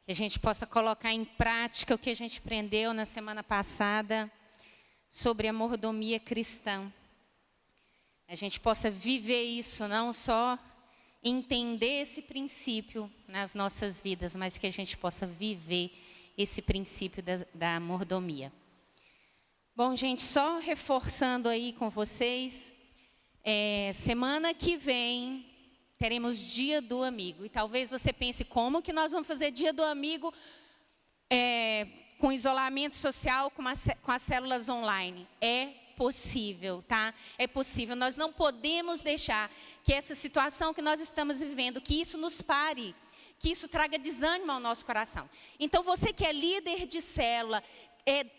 Que a gente possa colocar em prática o que a gente aprendeu na semana passada sobre a mordomia cristã. A gente possa viver isso, não só entender esse princípio nas nossas vidas, mas que a gente possa viver esse princípio da mordomia. Bom, gente, só reforçando aí com vocês, semana que vem teremos Dia do Amigo. E talvez você pense, como que nós vamos fazer Dia do Amigo com isolamento social, com as células online? É possível, tá? É possível. Nós não podemos deixar que essa situação que nós estamos vivendo, que isso nos pare, que isso traga desânimo ao nosso coração. Então, você que é líder de célula,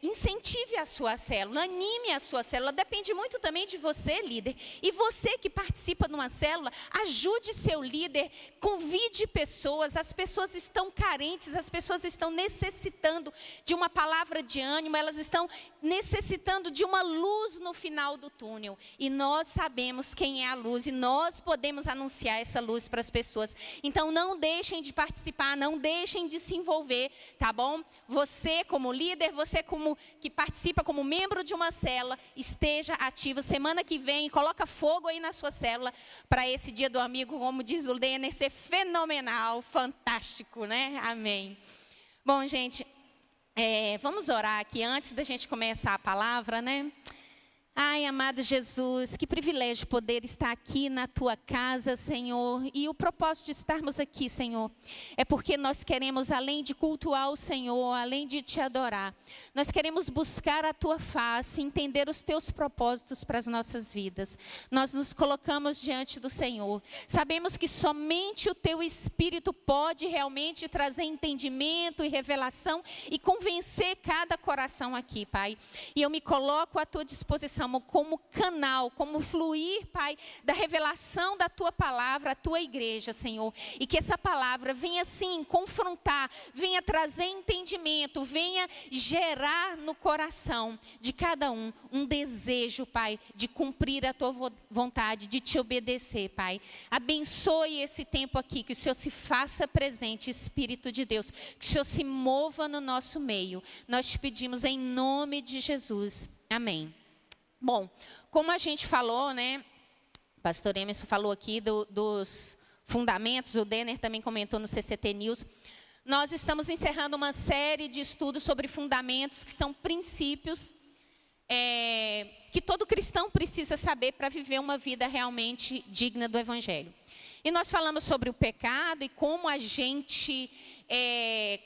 incentive a sua célula, anime a sua célula, depende muito também de você, líder. E você que participa de uma célula, ajude seu líder, convide pessoas, as pessoas estão carentes, as pessoas estão necessitando de uma palavra de ânimo, elas estão necessitando de uma luz no final do túnel. E nós sabemos quem é a luz e nós podemos anunciar essa luz para as pessoas. Então não deixem de participar, não deixem de se envolver, tá bom? Você como líder, você como que participa como membro de uma célula, esteja ativo. Semana que vem, coloca fogo aí na sua célula para esse Dia do Amigo, como diz o Denner, ser fenomenal, fantástico, né? Amém. Bom, gente, vamos orar aqui antes da gente começar a palavra, né? Ai, amado Jesus, que privilégio poder estar aqui na Tua casa, Senhor. E o propósito de estarmos aqui, Senhor, é porque nós queremos, além de cultuar o Senhor, além de Te adorar, nós queremos buscar a Tua face, entender os Teus propósitos para as nossas vidas. Nós nos colocamos diante do Senhor. Sabemos que somente o Teu Espírito pode realmente trazer entendimento e revelação e convencer cada coração aqui, Pai. E eu me coloco à Tua disposição como canal, como fluir, Pai, da revelação da Tua palavra, à Tua igreja, Senhor. E que essa palavra venha, sim, confrontar, venha trazer entendimento, venha gerar no coração de cada um desejo, Pai, de cumprir a Tua vontade, de Te obedecer, Pai. Abençoe esse tempo aqui, que o Senhor se faça presente, Espírito de Deus, que o Senhor se mova no nosso meio. Nós te pedimos em nome de Jesus. Amém. Bom, como a gente falou, né, o pastor Emerson falou aqui dos fundamentos, o Denner também comentou no CCT News, nós estamos encerrando uma série de estudos sobre fundamentos, que são princípios que todo cristão precisa saber para viver uma vida realmente digna do Evangelho. E nós falamos sobre o pecado e como a gente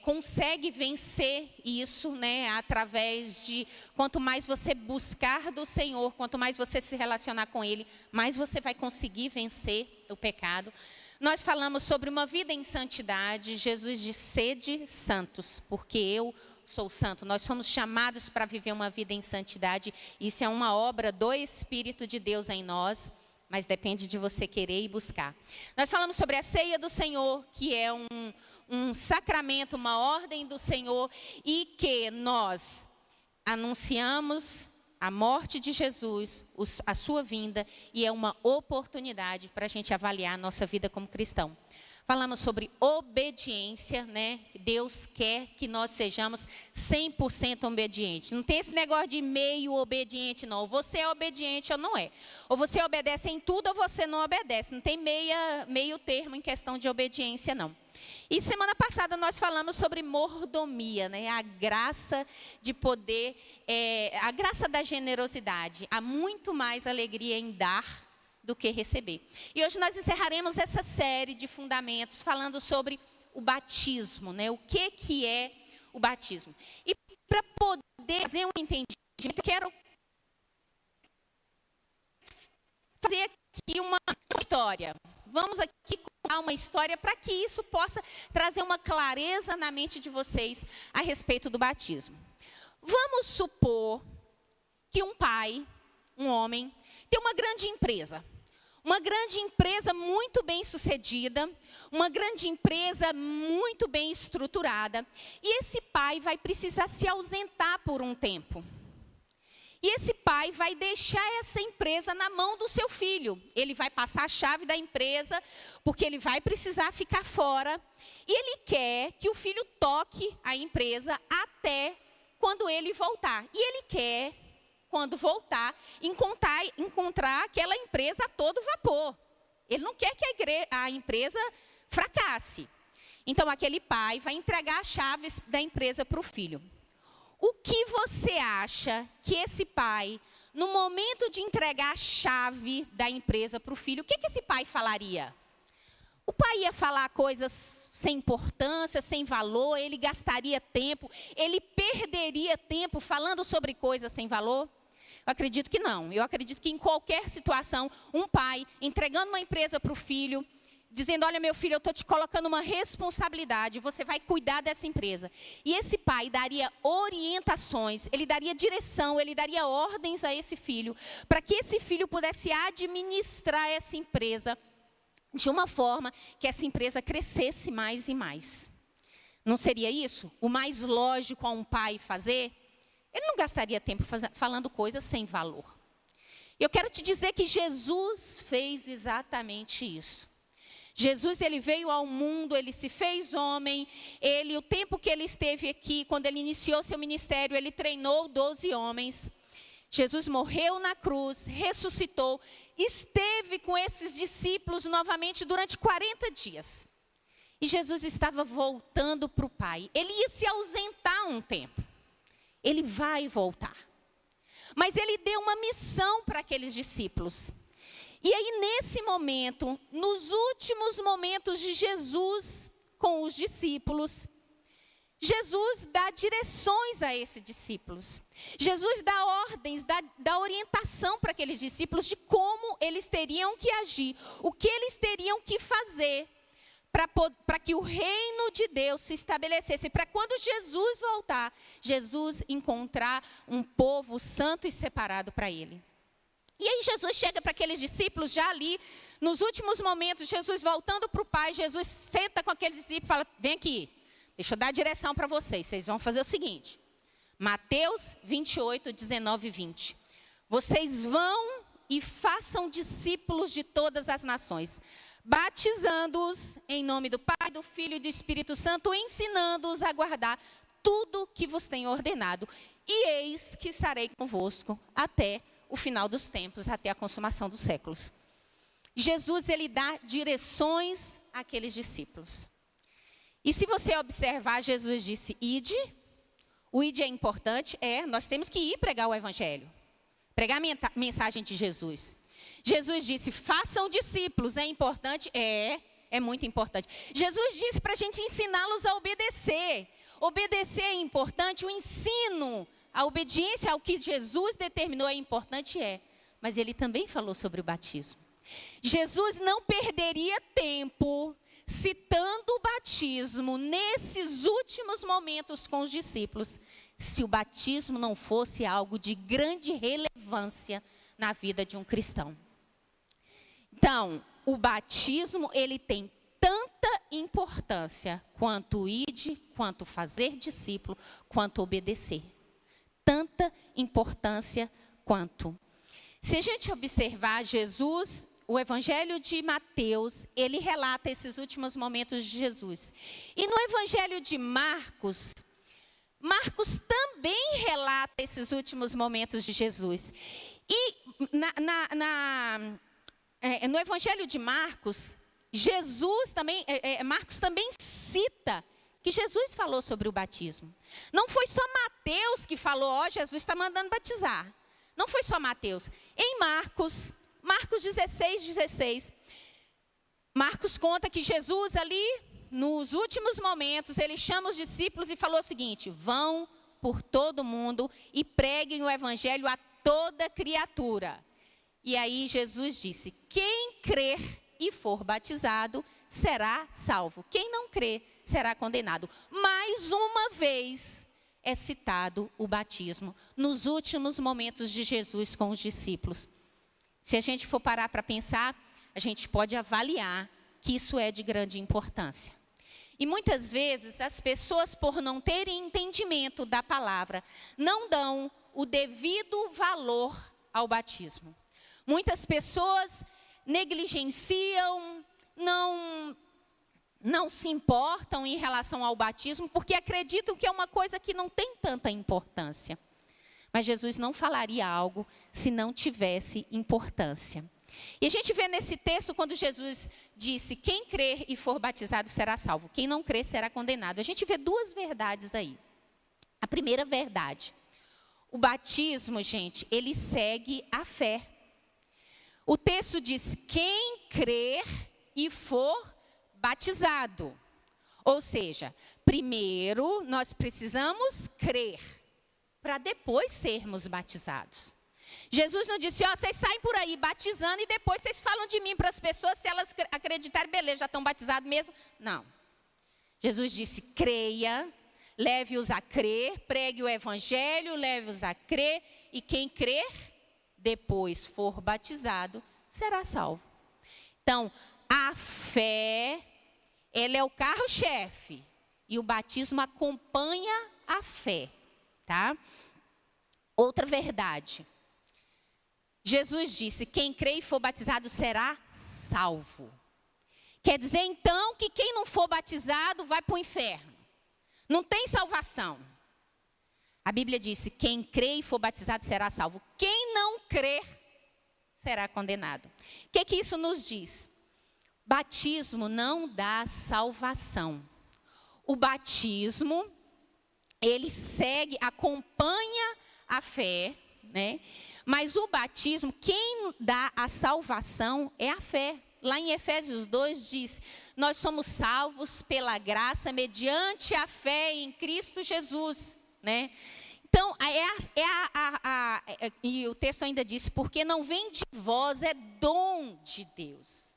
consegue vencer isso, né, através de quanto mais você buscar do Senhor, quanto mais você se relacionar com Ele, mais você vai conseguir vencer o pecado. Nós falamos sobre uma vida em santidade. Jesus diz: sede santos, porque eu sou santo. Nós somos chamados para viver uma vida em santidade. Isso é uma obra do Espírito de Deus em nós, mas depende de você querer e buscar. Nós falamos sobre a ceia do Senhor, que é um sacramento, uma ordem do Senhor, e que nós anunciamos a morte de Jesus, a sua vinda, e é uma oportunidade para a gente avaliar a nossa vida como cristão. Falamos sobre obediência, né? Deus quer que nós sejamos 100% obedientes. Não tem esse negócio de meio obediente, não. Ou você é obediente ou não é. Ou você obedece em tudo ou você não obedece. Não tem meio termo em questão de obediência, não. E semana passada nós falamos sobre mordomia, né? A graça de poder, a graça da generosidade. Há muito mais alegria em dar do que receber. E hoje nós encerraremos essa série de fundamentos falando sobre o batismo, né? O que é o batismo. E para poder fazer um entendimento, eu quero fazer aqui uma história. Vamos aqui contar uma história para que isso possa trazer uma clareza na mente de vocês a respeito do batismo. Vamos supor que um pai, um homem, tem uma grande empresa. Uma grande empresa muito bem sucedida, uma grande empresa muito bem estruturada. E esse pai vai precisar se ausentar por um tempo. E esse pai vai deixar essa empresa na mão do seu filho. Ele vai passar a chave da empresa, porque ele vai precisar ficar fora. E ele quer que o filho toque a empresa até quando ele voltar. E ele quer, quando voltar, encontrar aquela empresa a todo vapor. Ele não quer que a empresa fracasse. Então, aquele pai vai entregar as chaves da empresa para o filho. O que você acha que esse pai, no momento de entregar a chave da empresa para o filho, o que esse pai falaria? O pai ia falar coisas sem importância, sem valor, ele gastaria tempo, ele perderia tempo falando sobre coisas sem valor? Eu acredito que não. Eu acredito que em qualquer situação, um pai entregando uma empresa para o filho, dizendo, olha meu filho, eu estou te colocando uma responsabilidade, você vai cuidar dessa empresa. E esse pai daria orientações, ele daria direção, ele daria ordens a esse filho, para que esse filho pudesse administrar essa empresa de uma forma que essa empresa crescesse mais e mais. Não seria isso o mais lógico a um pai fazer? Ele não gastaria tempo falando coisas sem valor. Eu quero te dizer que Jesus fez exatamente isso. Jesus, ele veio ao mundo, ele se fez homem, o tempo que ele esteve aqui, quando ele iniciou seu ministério, ele treinou 12 homens. Jesus morreu na cruz, ressuscitou, esteve com esses discípulos novamente durante 40 dias. E Jesus estava voltando para o Pai. Ele ia se ausentar um tempo. Ele vai voltar. Mas ele deu uma missão para aqueles discípulos. E aí, nesse momento, nos últimos momentos de Jesus com os discípulos, Jesus dá direções a esses discípulos. Jesus dá ordens, dá orientação para aqueles discípulos de como eles teriam que agir, o que eles teriam que fazer para que o reino de Deus se estabelecesse. Para quando Jesus voltar, Jesus encontrar um povo santo e separado para ele. E aí Jesus chega para aqueles discípulos já ali, nos últimos momentos, Jesus voltando para o Pai, Jesus senta com aqueles discípulos e fala, vem aqui. Deixa eu dar a direção para vocês. Vocês vão fazer o seguinte. Mateus 28, 19 e 20. Vocês vão e façam discípulos de todas as nações, batizando-os em nome do Pai, do Filho e do Espírito Santo, ensinando-os a guardar tudo que vos tenho ordenado. E eis que estarei convosco até o final dos tempos, até a consumação dos séculos. Jesus, ele dá direções àqueles discípulos. E se você observar, Jesus disse, ide. O ide é importante? Nós temos que ir pregar o evangelho. Pregar a mensagem de Jesus. Jesus disse, façam discípulos. É importante? É muito importante. Jesus disse para a gente ensiná-los a obedecer. Obedecer é importante, o ensino, a obediência ao que Jesus determinou é importante, mas ele também falou sobre o batismo. Jesus não perderia tempo citando o batismo nesses últimos momentos com os discípulos, se o batismo não fosse algo de grande relevância na vida de um cristão. Então, o batismo, ele tem tanta importância quanto ide, quanto fazer discípulo, quanto obedecer. Tanta importância quanto. Se a gente observar Jesus, o Evangelho de Mateus, ele relata esses últimos momentos de Jesus. E no Evangelho de Marcos, Marcos também relata esses últimos momentos de Jesus. E no Evangelho de Marcos, Marcos também cita que Jesus falou sobre o batismo. Não foi só Mateus que falou, Jesus está mandando batizar. Não foi só Mateus. Em Marcos 16, Marcos conta que Jesus ali, nos últimos momentos, ele chama os discípulos e falou o seguinte, vão por todo mundo e preguem o evangelho a toda criatura. E aí Jesus disse, quem crer e for batizado será salvo. Quem não crer será condenado. Mais uma vez é citado o batismo nos últimos momentos de Jesus com os discípulos. Se a gente for parar para pensar, a gente pode avaliar que isso é de grande importância. E muitas vezes as pessoas, por não terem entendimento da palavra, não dão o devido valor ao batismo. Muitas pessoas negligenciam, não se importam em relação ao batismo, porque acreditam que é uma coisa que não tem tanta importância. Mas Jesus não falaria algo se não tivesse importância. E a gente vê nesse texto quando Jesus disse: quem crer e for batizado será salvo, quem não crer será condenado. A gente vê duas verdades aí. A primeira verdade: o batismo, gente, ele segue a fé. O texto diz: quem crer e for batizado. Ou seja, primeiro nós precisamos crer, para depois sermos batizados. Jesus não disse: vocês saem por aí batizando e depois vocês falam de mim para as pessoas, se elas acreditarem, beleza, já estão batizados mesmo. Não. Jesus disse: creia, leve-os a crer, pregue o evangelho, leve-os a crer, e quem crer, depois for batizado, será salvo. Então, a fé, ela é o carro-chefe, e o batismo acompanha a fé, tá? Outra verdade: Jesus disse: quem crê e for batizado será salvo. Quer dizer, então, que quem não for batizado vai para o inferno. Não tem salvação. A Bíblia disse: quem crê e for batizado será salvo. Quem não crer será condenado. O que isso nos diz? Batismo não dá salvação. O batismo, ele segue, acompanha a fé, né? Mas o batismo, quem dá a salvação é a fé. Lá em Efésios 2 diz: nós somos salvos pela graça mediante a fé em Cristo Jesus, né? Então, e o texto ainda diz: porque não vem de vós, é dom de Deus.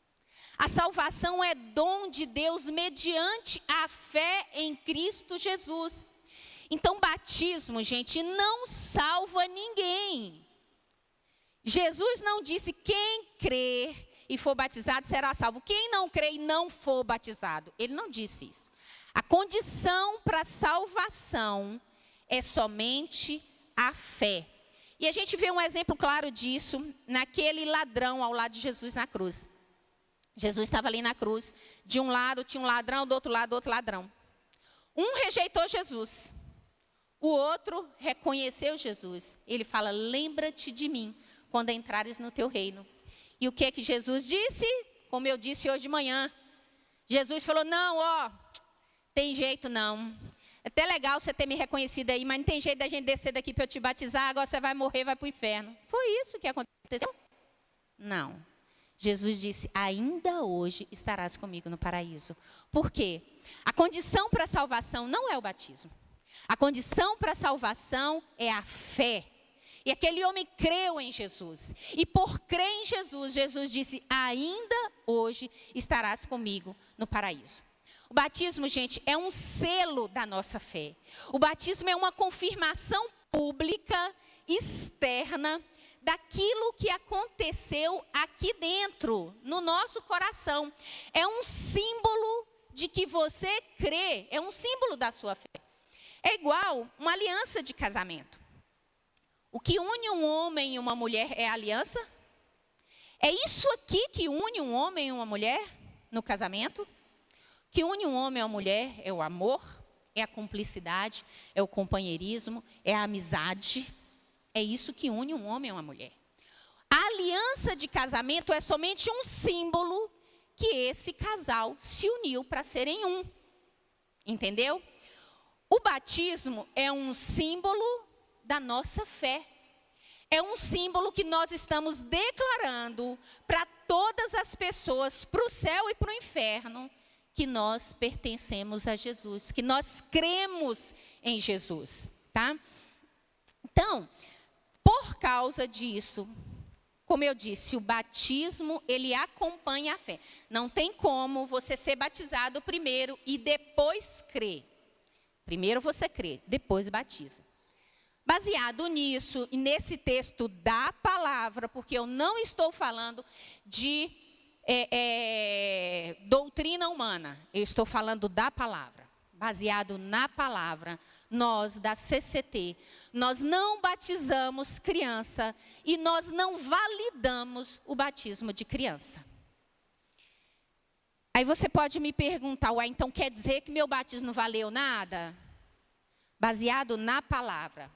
A salvação é dom de Deus mediante a fé em Cristo Jesus. Então, batismo, gente, não salva ninguém. Jesus não disse: quem crer e for batizado será salvo. Quem não crê e não for batizado. Ele não disse isso. A condição para a salvação é somente a fé. E a gente vê um exemplo claro disso naquele ladrão ao lado de Jesus na cruz. Jesus estava ali na cruz. De um lado tinha um ladrão, do outro lado outro ladrão. Um rejeitou Jesus. O outro reconheceu Jesus. Ele fala: lembra-te de mim quando entrares no teu reino. E o que é que Jesus disse? Como eu disse hoje de manhã. Jesus falou: não, tem jeito não. É até legal você ter me reconhecido aí, mas não tem jeito da gente descer daqui para eu te batizar, agora você vai morrer, vai para o inferno. Foi isso que aconteceu? Não. Jesus disse: ainda hoje estarás comigo no paraíso. Por quê? A condição para a salvação não é o batismo. A condição para a salvação é a fé. E aquele homem creu em Jesus. E por crer em Jesus, Jesus disse: ainda hoje estarás comigo no paraíso. O batismo, gente, é um selo da nossa fé. O batismo é uma confirmação pública, externa, daquilo que aconteceu aqui dentro, no nosso coração. É um símbolo de que você crê, é um símbolo da sua fé. É igual uma aliança de casamento. O que une um homem e uma mulher é a aliança? É isso aqui que une um homem e uma mulher no casamento? O que une um homem e uma mulher é o amor, é a cumplicidade, é o companheirismo, é a amizade. É isso que une um homem e uma mulher. A aliança de casamento é somente um símbolo que esse casal se uniu para serem um. Entendeu? O batismo é um símbolo da nossa fé. É um símbolo que nós estamos declarando para todas as pessoas, para o céu e para o inferno, que nós pertencemos a Jesus, que nós cremos em Jesus, tá? Então, por causa disso, como eu disse, o batismo, ele acompanha a fé. Não tem como você ser batizado primeiro e depois crer. Primeiro você crê, depois batiza. Baseado nisso e nesse texto da palavra, porque eu não estou falando de doutrina humana, eu estou falando da palavra. Baseado na palavra, nós da CCT, nós não batizamos criança e nós não validamos o batismo de criança. Aí você pode me perguntar, ué, então quer dizer que meu batismo não valeu nada? Baseado na palavra.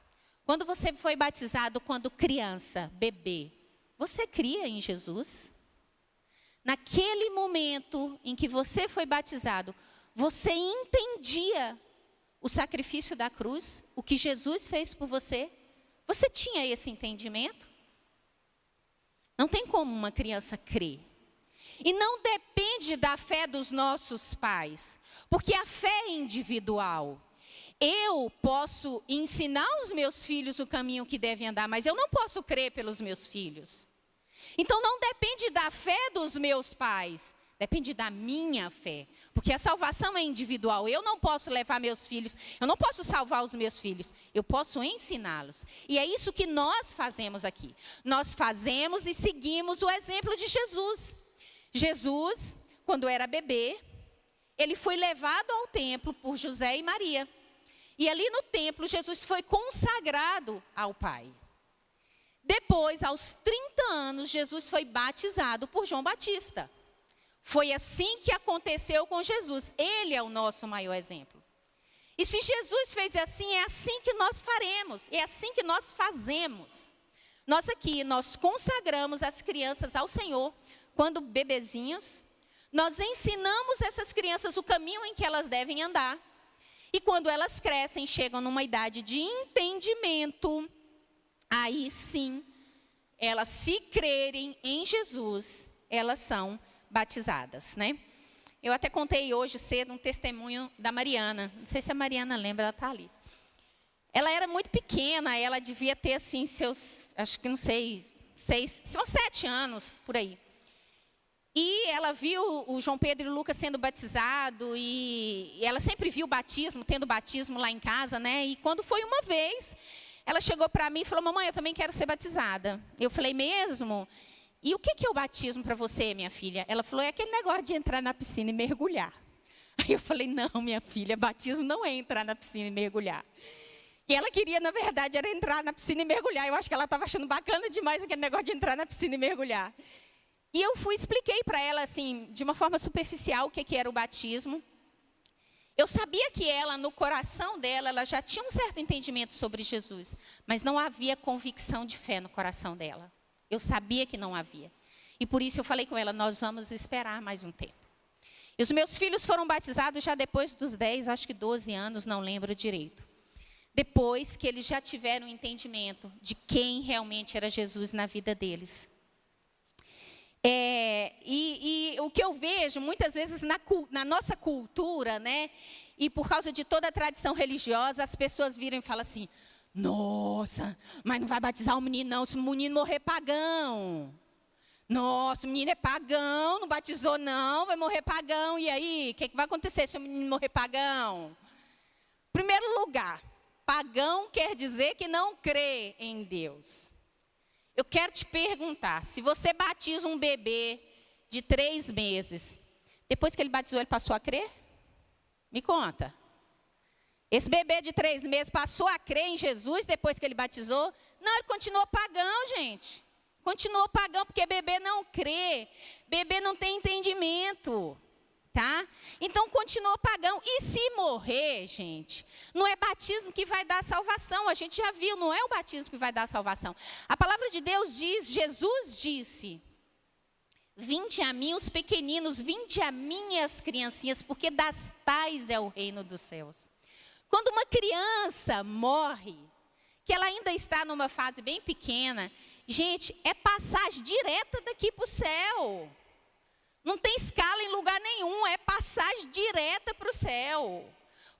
Quando você foi batizado quando criança, bebê, você cria em Jesus? Naquele momento em que você foi batizado, você entendia o sacrifício da cruz, o que Jesus fez por você? Você tinha esse entendimento? Não tem como uma criança crer. E não depende da fé dos nossos pais, porque a fé é individual. Eu posso ensinar os meus filhos o caminho que devem andar, mas eu não posso crer pelos meus filhos. Então não depende da fé dos meus pais, depende da minha fé. Porque a salvação é individual. Eu não posso levar meus filhos, eu não posso salvar os meus filhos, eu posso ensiná-los. E é isso que nós fazemos aqui. Nós fazemos e seguimos o exemplo de Jesus. Jesus, quando era bebê, ele foi levado ao templo por José e Maria. E ali no templo, Jesus foi consagrado ao Pai. Depois, aos 30 anos, Jesus foi batizado por João Batista. Foi assim que aconteceu com Jesus. Ele é o nosso maior exemplo. E se Jesus fez assim, é assim que nós faremos. É assim que nós fazemos. Nós aqui, nós consagramos as crianças ao Senhor. Quando bebezinhos, nós ensinamos essas crianças o caminho em que elas devem andar. E quando elas crescem, chegam numa idade de entendimento, aí sim, elas se crerem em Jesus, elas são batizadas, né? Eu até contei hoje cedo um testemunho da Mariana. Não sei se a Mariana lembra, ela está ali. Ela era muito pequena, ela devia ter assim seus, acho que não sei, 7 anos, por aí. E ela viu o João Pedro e o Lucas sendo batizados, e ela sempre viu o batismo, tendo batismo lá em casa, né? E quando foi uma vez, ela chegou para mim e falou, mamãe, eu também quero ser batizada. Eu falei, mesmo? E o que é o batismo para você, minha filha? Ela falou, é aquele negócio de entrar na piscina e mergulhar. Aí eu falei, não, minha filha, batismo não é entrar na piscina e mergulhar. E ela queria, na verdade, era entrar na piscina e mergulhar. Eu acho que ela estava achando bacana demais aquele negócio de entrar na piscina e mergulhar. E eu expliquei para ela, assim, de uma forma superficial, o que era o batismo. Eu sabia que ela, no coração dela, ela já tinha um certo entendimento sobre Jesus. Mas não havia convicção de fé no coração dela. Eu sabia que não havia. E por isso eu falei com ela, nós vamos esperar mais um tempo. E os meus filhos foram batizados já depois dos 10, acho que 12 anos, não lembro direito. Depois que eles já tiveram um entendimento de quem realmente era Jesus na vida deles. E o que eu vejo muitas vezes na nossa cultura, né? E por causa de toda a tradição religiosa, as pessoas viram e falam assim, nossa, mas não vai batizar o menino não, se o menino morrer pagão. Nossa, o menino é pagão, não batizou não, vai morrer pagão. E aí, o que vai acontecer se o menino morrer pagão? Primeiro lugar, pagão quer dizer que não crê em Deus. Eu quero te perguntar, se você batiza um bebê de 3 meses, depois que ele batizou, ele passou a crer? Me conta. Esse bebê de 3 meses passou a crer em Jesus depois que ele batizou? Não, ele continuou pagão, gente. Continuou pagão porque bebê não crê. Bebê não tem entendimento. Tá? Então, continuou pagão. E se morrer, gente, não é batismo que vai dar salvação. A gente já viu, não é o batismo que vai dar salvação. A palavra de Deus diz, Jesus disse, vinde a mim os pequeninos, vinde a mim as criancinhas, porque das tais é o reino dos céus. Quando uma criança morre, que ela ainda está numa fase bem pequena, gente, é passagem direta daqui para o céu. Não tem escala em lugar nenhum, é passagem direta para o céu.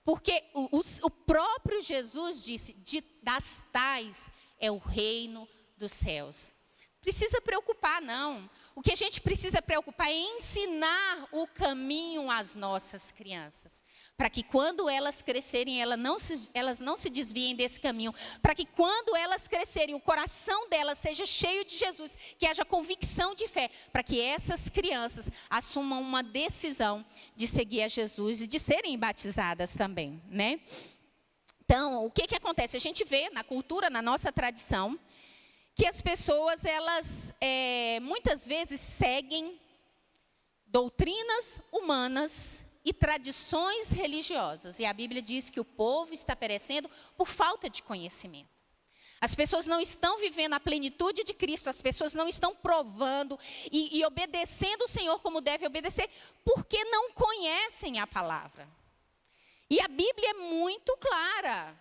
Porque o próprio Jesus disse, das tais é o reino dos céus. Precisa preocupar, não. O que a gente precisa preocupar é ensinar o caminho às nossas crianças. Para que quando elas crescerem, elas não se desviem desse caminho. Para que quando elas crescerem, o coração delas seja cheio de Jesus. Que haja convicção de fé. Para que essas crianças assumam uma decisão de seguir a Jesus e de serem batizadas também, né? Então, o que acontece? A gente vê na cultura, na nossa tradição, que as pessoas, elas muitas vezes seguem doutrinas humanas e tradições religiosas. E a Bíblia diz que o povo está perecendo por falta de conhecimento. As pessoas não estão vivendo a plenitude de Cristo, as pessoas não estão provando e obedecendo o Senhor como deve obedecer, porque não conhecem a palavra. E a Bíblia é muito clara.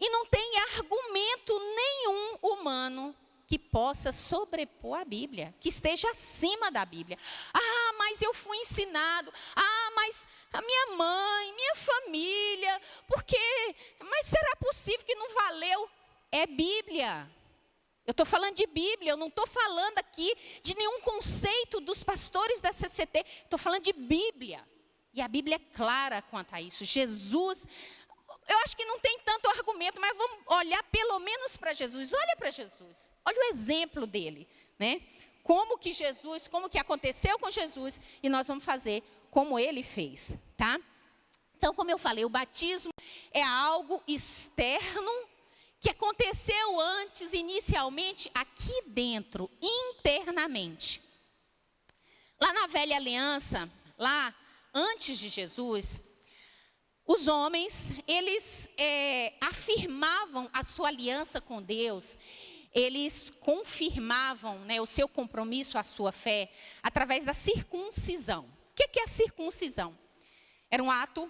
E não tem argumento nenhum humano que possa sobrepor a Bíblia, que esteja acima da Bíblia. Ah, mas eu fui ensinado. Ah, mas a minha mãe, minha família, mas será possível que não valeu? É Bíblia. Eu estou falando de Bíblia, eu não estou falando aqui de nenhum conceito dos pastores da CCT. Estou falando de Bíblia. E a Bíblia é clara quanto a isso. Jesus, eu acho que não tem tanto argumento, mas vamos olhar pelo menos para Jesus. Olha para Jesus. Olha o exemplo dele, né? Como que aconteceu com Jesus, e nós vamos fazer como ele fez, tá? Então, como eu falei, o batismo é algo externo que aconteceu antes, inicialmente, aqui dentro, internamente. Lá na velha aliança, lá antes de Jesus, os homens, eles afirmavam a sua aliança com Deus, eles confirmavam, né, o seu compromisso, a sua fé, através da circuncisão. O que é a circuncisão? Era um ato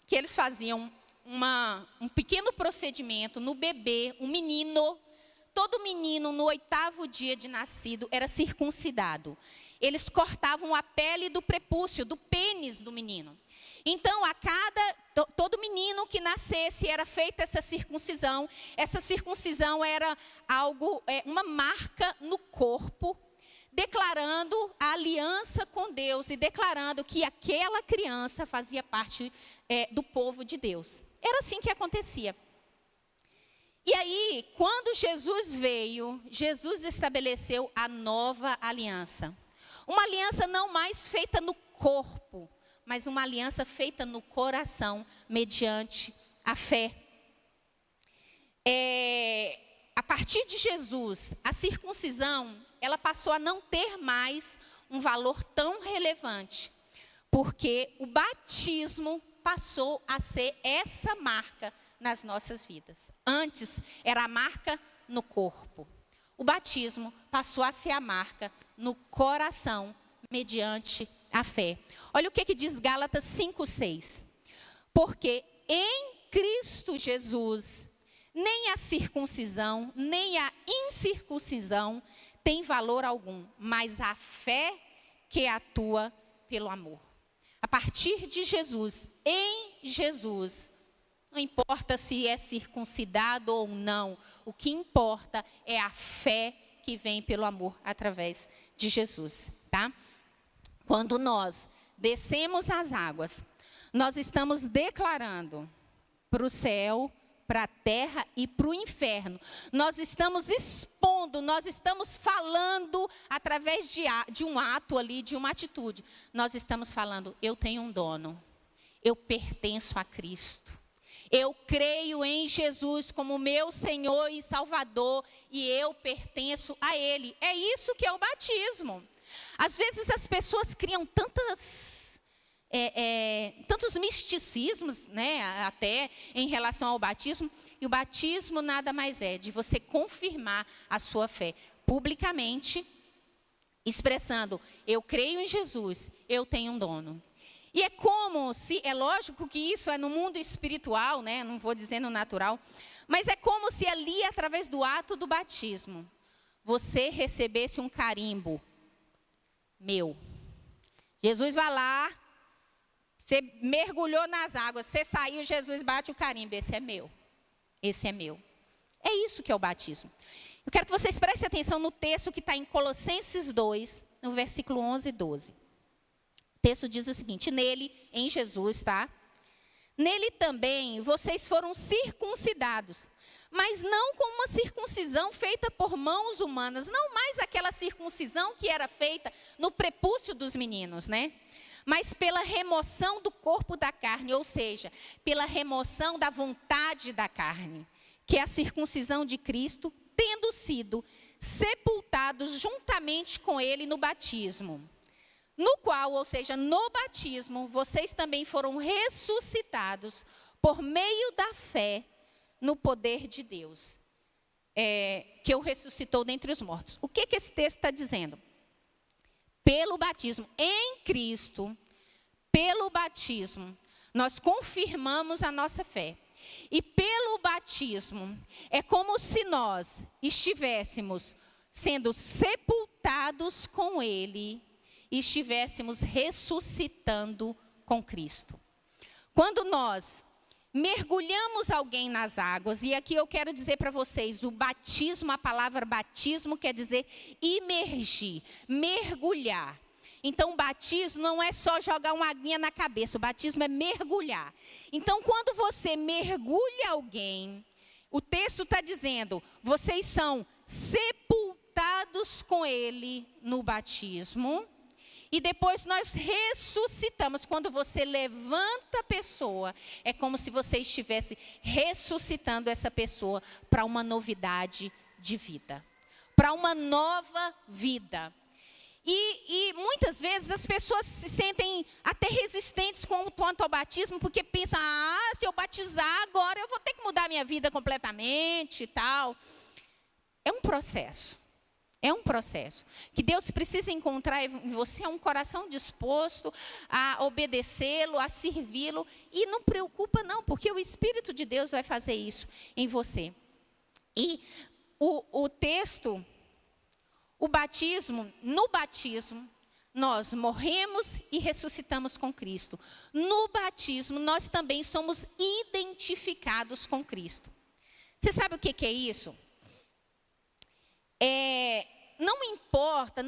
que eles faziam, um pequeno procedimento no bebê, um menino. Todo menino, no 8º dia de nascido, era circuncidado. Eles cortavam a pele do prepúcio, do pênis do menino. Então, todo menino que nascesse, era feita essa circuncisão. Essa circuncisão era uma marca no corpo, declarando a aliança com Deus e declarando que aquela criança fazia parte do povo de Deus. Era assim que acontecia. E aí, quando Jesus veio, Jesus estabeleceu a nova aliança. Uma aliança não mais feita no corpo, mas uma aliança feita no coração, mediante a fé. A partir de Jesus, a circuncisão, ela passou a não ter mais um valor tão relevante, porque o batismo passou a ser essa marca nas nossas vidas. Antes era a marca no corpo. O batismo passou a ser a marca no coração, mediante a fé. Olha o que diz Gálatas 5:6. Porque em Cristo Jesus, nem a circuncisão, nem a incircuncisão tem valor algum, mas a fé que atua pelo amor. A partir de Jesus, em Jesus, não importa se é circuncidado ou não, o que importa é a fé que vem pelo amor através de Jesus, tá? Quando nós descemos as águas, nós estamos declarando para o céu, para a terra e para o inferno. Nós estamos expondo, nós estamos falando através de um ato ali, de uma atitude. Nós estamos falando, eu tenho um dono, eu pertenço a Cristo. Eu creio em Jesus como meu Senhor e Salvador e eu pertenço a Ele. É isso que é o batismo. Às vezes as pessoas criam tantos misticismos, né, até em relação ao batismo. E o batismo nada mais é de você confirmar a sua fé publicamente, expressando, eu creio em Jesus, eu tenho um dono. E é lógico que isso é no mundo espiritual, né? Não vou dizer no natural, mas é como se ali, através do ato do batismo, você recebesse um carimbo meu. Jesus vai lá, você mergulhou nas águas, você saiu, Jesus bate o carimbo, esse é meu, esse é meu. É isso que é o batismo. Eu quero que vocês prestem atenção no texto que está em Colossenses 2, no versículo 11 e 12. O texto diz o seguinte, nele, em Jesus, tá? Nele também vocês foram circuncidados, mas não com uma circuncisão feita por mãos humanas, não mais aquela circuncisão que era feita no prepúcio dos meninos, né? Mas pela remoção do corpo da carne, ou seja, pela remoção da vontade da carne, que é a circuncisão de Cristo, tendo sido sepultados juntamente com ele no batismo, no qual, ou seja, no batismo, vocês também foram ressuscitados por meio da fé no poder de Deus, que o ressuscitou dentre os mortos. O que esse texto está dizendo? Pelo batismo em Cristo, pelo batismo, nós confirmamos a nossa fé. E pelo batismo, é como se nós estivéssemos sendo sepultados com Ele e estivéssemos ressuscitando com Cristo. Quando nós mergulhamos alguém nas águas, e aqui eu quero dizer para vocês, o batismo, a palavra batismo quer dizer imergir, mergulhar. Então, o batismo não é só jogar uma aguinha na cabeça, o batismo é mergulhar. Então, quando você mergulha alguém, o texto está dizendo, vocês são sepultados com Ele no batismo, e depois nós ressuscitamos. Quando você levanta a pessoa, é como se você estivesse ressuscitando essa pessoa para uma novidade de vida, para uma nova vida. E muitas vezes as pessoas se sentem até resistentes quanto ao batismo, porque pensam, se eu batizar agora eu vou ter que mudar minha vida completamente e tal. É um processo. É um processo que Deus precisa encontrar em você um coração disposto a obedecê-lo, a servi-lo. E não preocupa não, porque o Espírito de Deus vai fazer isso em você. E o texto, o batismo, no batismo, nós morremos e ressuscitamos com Cristo. No batismo, nós também somos identificados com Cristo. Você sabe o que é isso? Não importa,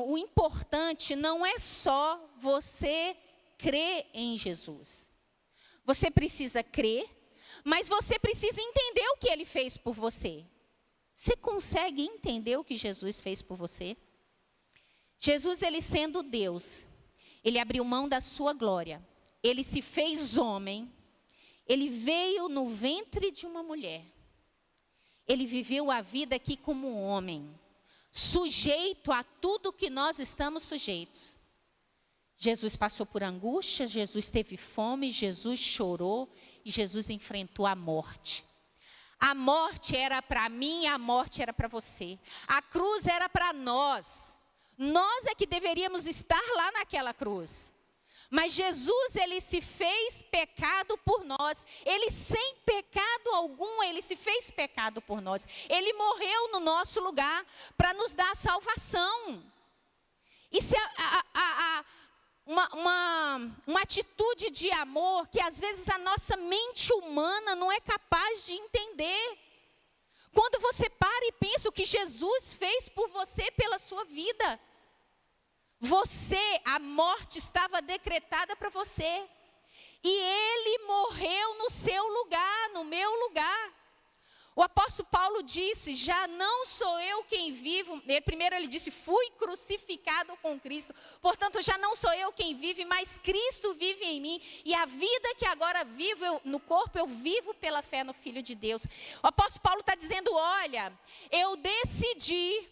o importante não é só você crer em Jesus. Você precisa crer, mas você precisa entender o que Ele fez por você. Você consegue entender o que Jesus fez por você? Jesus, Ele sendo Deus, Ele abriu mão da sua glória. Ele se fez homem. Ele veio no ventre de uma mulher. Ele viveu a vida aqui como um homem, sujeito a tudo que nós estamos sujeitos. Jesus passou por angústia, Jesus teve fome, Jesus chorou e Jesus enfrentou a morte. A morte era para mim, a morte era para você. A cruz era para nós. Nós é que deveríamos estar lá naquela cruz. Mas Jesus, Ele se fez pecado por nós. Ele sem pecado algum, Ele se fez pecado por nós. Ele morreu no nosso lugar para nos dar salvação. Isso é uma atitude de amor que às vezes a nossa mente humana não é capaz de entender. Quando você para e pensa o que Jesus fez por você, pela sua vida. A morte estava decretada para você. E Ele morreu no seu lugar, no meu lugar. O apóstolo Paulo disse, já não sou eu quem vivo. Primeiro ele disse, fui crucificado com Cristo. Portanto, já não sou eu quem vive, mas Cristo vive em mim. E a vida que agora vivo no corpo, eu vivo pela fé no Filho de Deus. O apóstolo Paulo está dizendo, olha, eu decidi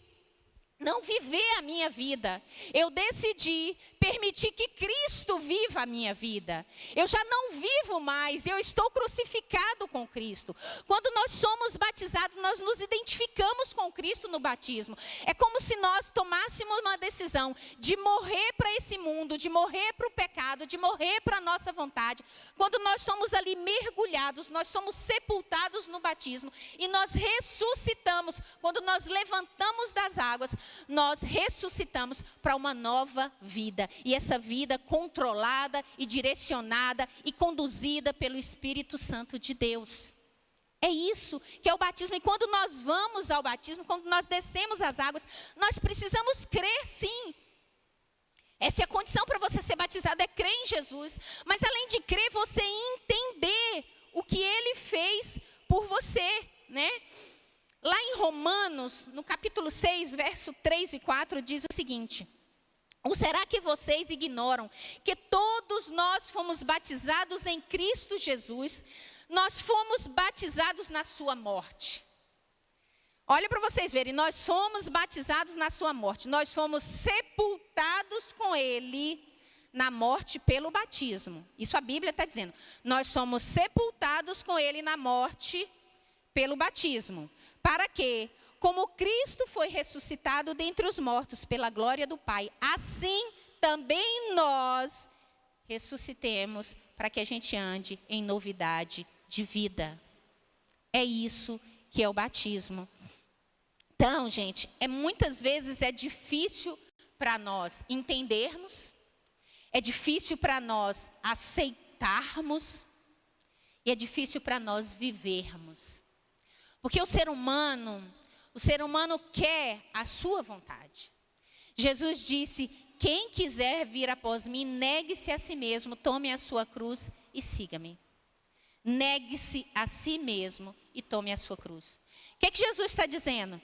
não viver a minha vida. Eu decidi permitir que Cristo viva a minha vida. Eu já não vivo mais, eu estou crucificado com Cristo. Quando nós somos batizados, nós nos identificamos com Cristo no batismo. É como se nós tomássemos uma decisão de morrer para esse mundo, de morrer para o pecado, de morrer para a nossa vontade. Quando nós somos ali mergulhados, nós somos sepultados no batismo e nós ressuscitamos. Quando nós levantamos das águas, nós ressuscitamos para uma nova vida. E essa vida controlada e direcionada e conduzida pelo Espírito Santo de Deus. É isso que é o batismo. E quando nós vamos ao batismo, quando nós descemos as águas, nós precisamos crer sim. Essa é a condição para você ser batizado, é crer em Jesus. Mas além de crer, você entender o que Ele fez por você, né? Lá em Romanos, no capítulo 6, verso 3 e 4, diz o seguinte: ou será que vocês ignoram que todos nós fomos batizados em Cristo Jesus? Nós fomos batizados na sua morte. Olha para vocês verem, nós somos batizados na sua morte. Nós fomos sepultados com ele na morte pelo batismo. Isso a Bíblia está dizendo. Nós somos sepultados com ele na morte pelo batismo. Para quê? Como Cristo foi ressuscitado dentre os mortos pela glória do Pai, assim também nós ressuscitemos para que a gente ande em novidade de vida. É isso que é o batismo. Então, gente, muitas vezes é difícil para nós entendermos, é difícil para nós aceitarmos e é difícil para nós vivermos. Porque o ser humano quer a sua vontade. Jesus disse: quem quiser vir após mim, negue-se a si mesmo, tome a sua cruz e siga-me. Negue-se a si mesmo e tome a sua cruz. O que Jesus está dizendo?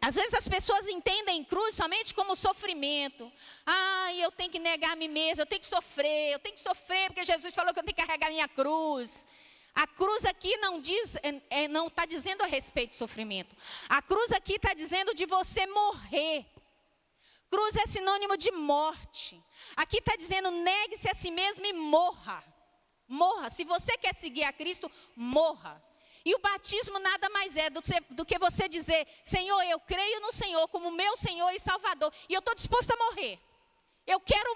Às vezes as pessoas entendem cruz somente como sofrimento. Eu tenho que negar a mim mesmo, eu tenho que sofrer porque Jesus falou que eu tenho que carregar a minha cruz. A cruz aqui não está dizendo a respeito de sofrimento. A cruz aqui está dizendo de você morrer. Cruz é sinônimo de morte. Aqui está dizendo, negue-se a si mesmo e morra. Morra. Se você quer seguir a Cristo, morra. E o batismo nada mais é do que você dizer: Senhor, eu creio no Senhor como meu Senhor e Salvador. E eu estou disposto a morrer. Eu quero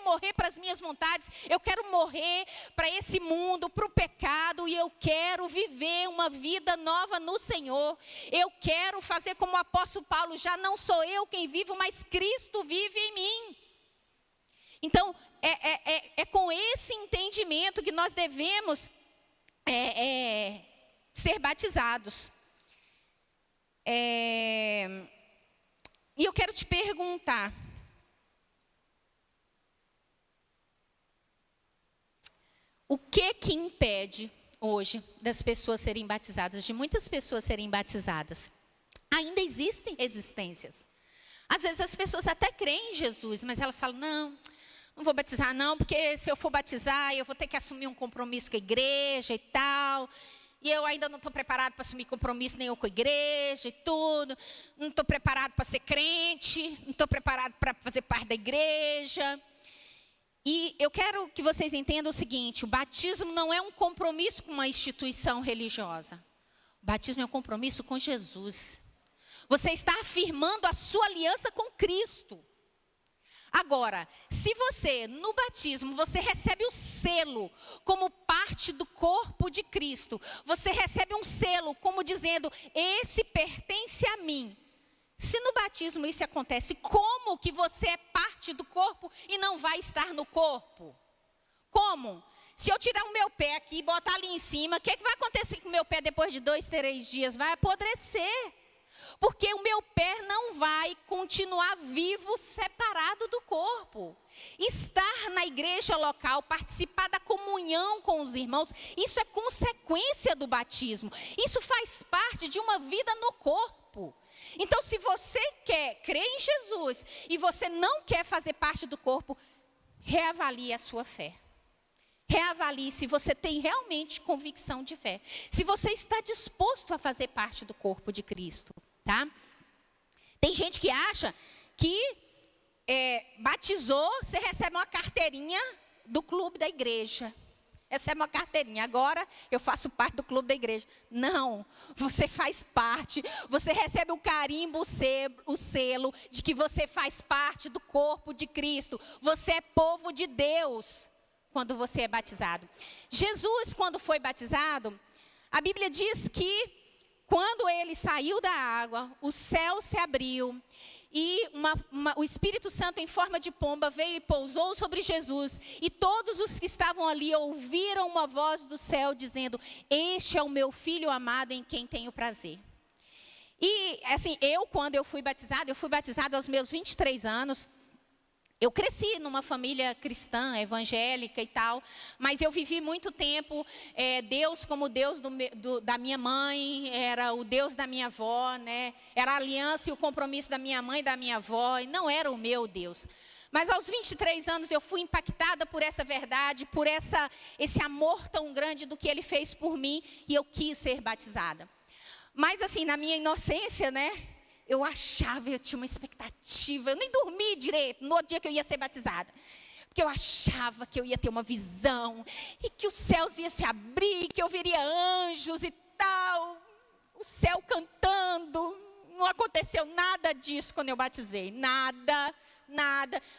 morrer para as minhas vontades. Eu quero morrer para esse mundo, para o pecado. E eu quero viver uma vida nova no Senhor. Eu quero fazer como o apóstolo Paulo: já não sou eu quem vivo, mas Cristo vive em mim. Então, é com esse entendimento que nós devemos ser batizados. E eu quero te perguntar: o que impede hoje das pessoas serem batizadas, de muitas pessoas serem batizadas? Ainda existem resistências. Às vezes as pessoas até creem em Jesus, mas elas falam: não vou batizar não, porque se eu for batizar, eu vou ter que assumir um compromisso com a igreja e tal. E eu ainda não estou preparado para assumir compromisso nenhum com a igreja e tudo. Não estou preparado para ser crente, não estou preparado para fazer parte da igreja. E eu quero que vocês entendam o seguinte: o batismo não é um compromisso com uma instituição religiosa. O batismo é um compromisso com Jesus. Você está afirmando a sua aliança com Cristo. Agora, se você, no batismo, você recebe o selo como parte do corpo de Cristo. Você recebe um selo como dizendo: esse pertence a mim. Se no batismo isso acontece, como que você é parte do corpo e não vai estar no corpo? Como? Se eu tirar o meu pé aqui e botar ali em cima, o que vai acontecer com o meu pé depois de 2, 3 dias? Vai apodrecer. Porque o meu pé não vai continuar vivo, separado do corpo. Estar na igreja local, participar da comunhão com os irmãos, isso é consequência do batismo. Isso faz parte de uma vida no corpo. Então, se você crer em Jesus e você não quer fazer parte do corpo, reavalie a sua fé. Reavalie se você tem realmente convicção de fé. Se você está disposto a fazer parte do corpo de Cristo. Tá? Tem gente que acha que batizou, você recebe uma carteirinha do clube da igreja. Recebe uma carteirinha, agora eu faço parte do clube da igreja. Não, você faz parte, você recebe o carimbo, o selo de que você faz parte do corpo de Cristo. Você é povo de Deus quando você é batizado. Jesus, quando foi batizado, a Bíblia diz que quando ele saiu da água, o céu se abriu e o Espírito Santo em forma de pomba veio e pousou sobre Jesus. E todos os que estavam ali ouviram uma voz do céu dizendo: este é o meu filho amado em quem tenho prazer. E assim, quando eu fui batizada aos meus 23 anos. Eu cresci numa família cristã, evangélica e tal, mas eu vivi muito tempo, Deus como Deus da minha mãe, era o Deus da minha avó, né? Era a aliança e o compromisso da minha mãe e da minha avó, e não era o meu Deus. Mas aos 23 anos eu fui impactada por essa verdade, por esse amor tão grande do que Ele fez por mim, e eu quis ser batizada. Mas assim, na minha inocência, né? Eu achava, eu tinha uma expectativa. Eu nem dormi direito no dia que eu ia ser batizada. Porque eu achava que eu ia ter uma visão. E que os céus iam se abrir, que eu veria anjos e tal. O céu cantando. Não aconteceu nada disso quando eu batizei. Nada.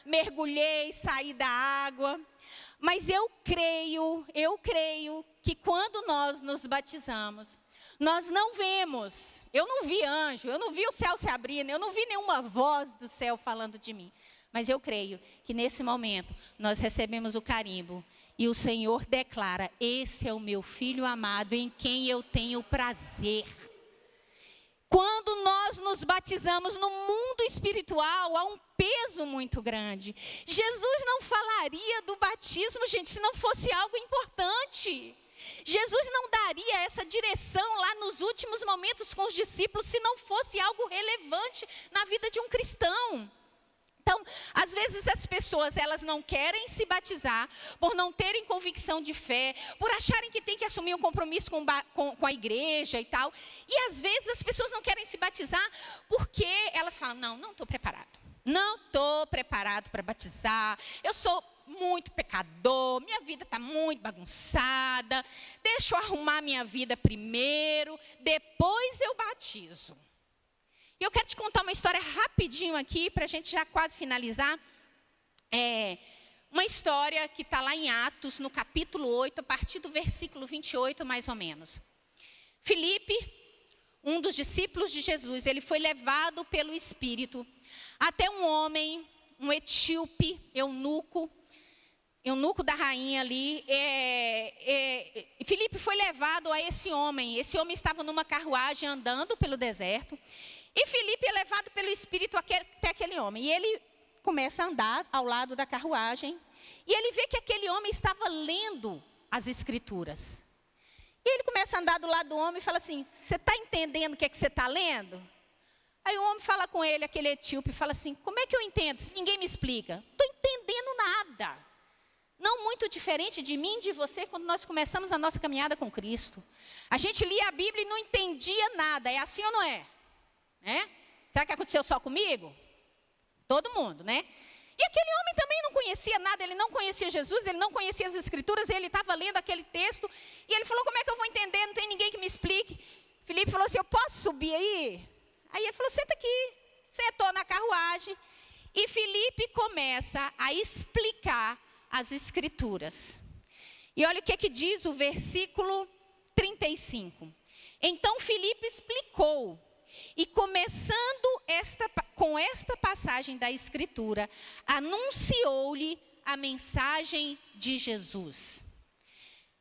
Mergulhei, saí da água. Mas eu creio que quando nós nos batizamos, nós não vemos, eu não vi anjo, eu não vi o céu se abrindo, eu não vi nenhuma voz do céu falando de mim. Mas eu creio que nesse momento nós recebemos o carimbo e o Senhor declara: esse é o meu filho amado em quem eu tenho prazer. Quando nós nos batizamos no mundo espiritual, há um peso muito grande. Jesus não falaria do batismo, gente, se não fosse algo importante. Jesus não daria essa direção lá nos últimos momentos com os discípulos se não fosse algo relevante na vida de um cristão. Então, às vezes as pessoas, elas não querem se batizar por não terem convicção de fé, por acharem que tem que assumir um compromisso com a igreja e tal. E às vezes as pessoas não querem se batizar porque elas falam: não estou preparado. Não estou preparado para batizar. Eu sou muito pecador, minha vida está muito bagunçada. Deixa eu arrumar minha vida primeiro, depois eu batizo. E eu quero te contar uma história rapidinho aqui, para a gente já quase finalizar. Uma história que está lá em Atos, no capítulo 8, a partir do versículo 28, mais ou menos. Filipe, um dos discípulos de Jesus, ele foi levado pelo Espírito até um homem, um etíope, eunuco da rainha ali. Filipe foi levado a esse homem estava numa carruagem andando pelo deserto. E Filipe é levado pelo Espírito até aquele homem. E ele começa a andar ao lado da carruagem. E ele vê que aquele homem estava lendo as Escrituras. E ele começa a andar do lado do homem e fala assim: você está entendendo o que é que você está lendo? Aí o homem fala com ele, aquele etíope, fala assim: como é que eu entendo se ninguém me explica? Não estou entendendo nada. Não muito diferente de mim e de você quando nós começamos a nossa caminhada com Cristo. A gente lia a Bíblia e não entendia nada. É assim ou não é? Será que aconteceu só comigo? Todo mundo, né? E aquele homem também não conhecia nada, ele não conhecia Jesus, ele não conhecia as Escrituras, ele estava lendo aquele texto, e ele falou: como é que eu vou entender? Não tem ninguém que me explique. Filipe falou assim: eu posso subir aí? Aí ele falou: senta aqui. Sentou na carruagem, e Filipe começa a explicar as Escrituras. E olha o que diz o versículo 35. Então Filipe explicou. E começando com esta passagem da Escritura, anunciou-lhe a mensagem de Jesus.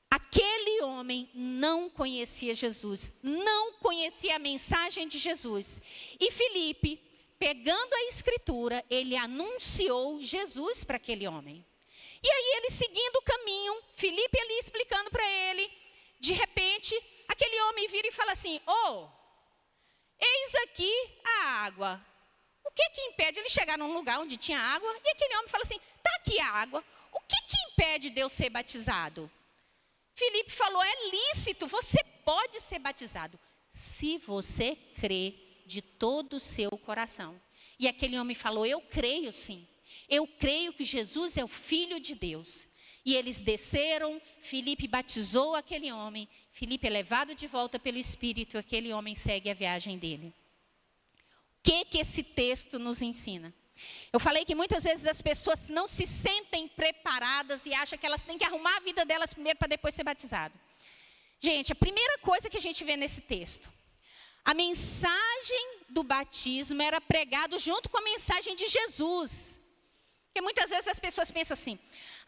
Aquele homem não conhecia Jesus, não conhecia a mensagem de Jesus. E Filipe, pegando a Escritura, ele anunciou Jesus para aquele homem. E aí ele seguindo o caminho, Filipe ali explicando para ele, de repente, aquele homem vira e fala assim: eis aqui a água. O que impede ele chegar num lugar onde tinha água? E aquele homem fala assim: está aqui a água. O que impede de eu ser batizado? Filipe falou: é lícito, você pode ser batizado, se você crê de todo o seu coração. E aquele homem falou: eu creio sim. Eu creio que Jesus é o Filho de Deus. E eles desceram, Filipe batizou aquele homem. Filipe é levado de volta pelo Espírito, e aquele homem segue a viagem dele. O que esse texto nos ensina? Eu falei que muitas vezes as pessoas não se sentem preparadas e acham que elas têm que arrumar a vida delas primeiro para depois ser batizado. Gente, a primeira coisa que a gente vê nesse texto: a mensagem do batismo era pregada junto com a mensagem de Jesus. Porque muitas vezes as pessoas pensam assim: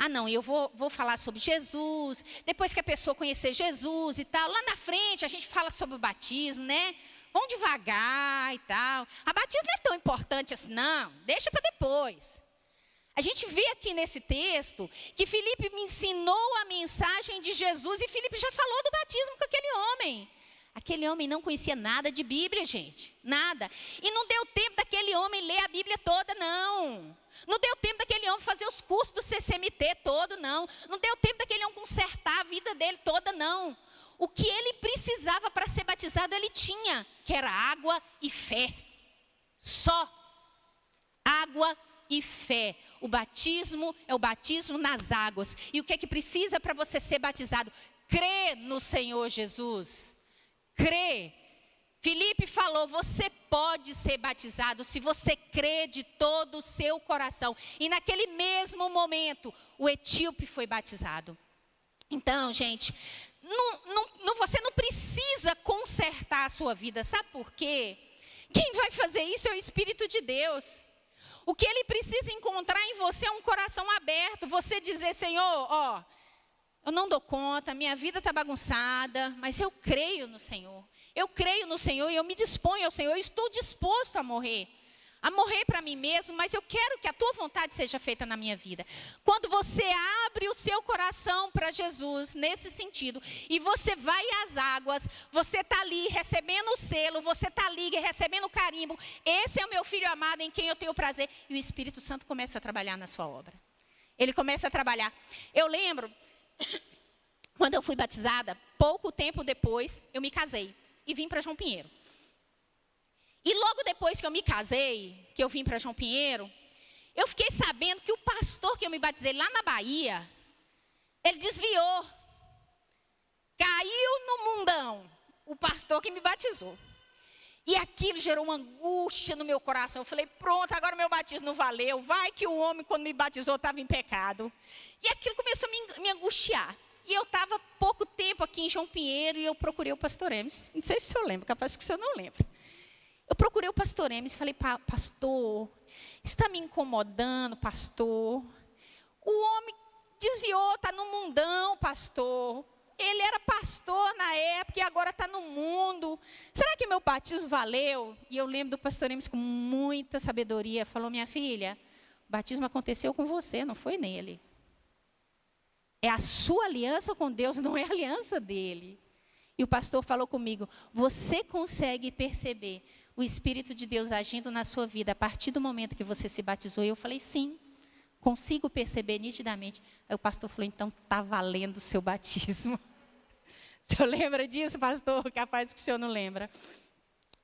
não, eu vou falar sobre Jesus, depois que a pessoa conhecer Jesus e tal, lá na frente a gente fala sobre o batismo, né? Vamos devagar e tal. A batismo não é tão importante assim, não, deixa para depois. A gente vê aqui nesse texto que Filipe me ensinou a mensagem de Jesus e Filipe já falou do batismo com aquele homem. Aquele homem não conhecia nada de Bíblia, gente, nada. E não deu tempo daquele homem ler a Bíblia toda, não. Não deu tempo daquele homem fazer os cursos do CCMT todo, não. Não deu tempo daquele homem consertar a vida dele toda, não. o que ele precisava para ser batizado, ele tinha, que era água e fé. Só água e fé. O batismo é o batismo nas águas. E o que é que precisa para você ser batizado? Crê no Senhor Jesus. Crê. Filipe falou, você pode ser batizado se você crê de todo o seu coração. E naquele mesmo momento, o etíope foi batizado. Então, gente, você não precisa consertar a sua vida. Sabe por quê? Quem vai fazer isso é o Espírito de Deus. O que ele precisa encontrar em você é um coração aberto. Você dizer, Senhor, eu não dou conta, minha vida está bagunçada, mas eu creio no Senhor. Eu creio no Senhor e eu me disponho ao Senhor. Eu estou disposto a morrer para mim mesmo, mas eu quero que a tua vontade seja feita na minha vida. Quando você abre o seu coração para Jesus, nesse sentido, e você vai às águas, você está ali recebendo o selo, você está ali recebendo o carimbo, esse é o meu filho amado em quem eu tenho prazer, e o Espírito Santo começa a trabalhar na sua obra. Ele começa a trabalhar. Eu lembro, quando eu fui batizada, pouco tempo depois, eu me casei e vim para João Pinheiro. E logo depois que eu me casei, que eu vim para João Pinheiro, eu fiquei sabendo que o pastor que eu me batizei lá na Bahia, ele desviou. Caiu no mundão, o pastor que me batizou. E aquilo gerou uma angústia no meu coração. Eu falei, pronto, agora meu batismo não valeu. Vai que o homem, quando me batizou, estava em pecado. E aquilo começou a me angustiar. E eu estava pouco tempo aqui em João Pinheiro e eu procurei o pastor Emes. Não sei se o senhor lembra, capaz que o senhor não lembra. Eu procurei o pastor Emes e falei, pastor, está me incomodando, pastor. O homem desviou, está no mundão, pastor. Ele era pastor na época e agora está no mundo. Será que meu batismo valeu? E eu lembro do pastor Emes com muita sabedoria. Falou, minha filha, o batismo aconteceu com você, não foi nele. É a sua aliança com Deus, não é a aliança dele. E o pastor falou comigo, você consegue perceber o Espírito de Deus agindo na sua vida a partir do momento que você se batizou? E eu falei, sim, consigo perceber nitidamente. Aí o pastor falou, então está valendo o seu batismo. O senhor lembra disso, pastor? Capaz que o senhor não lembra.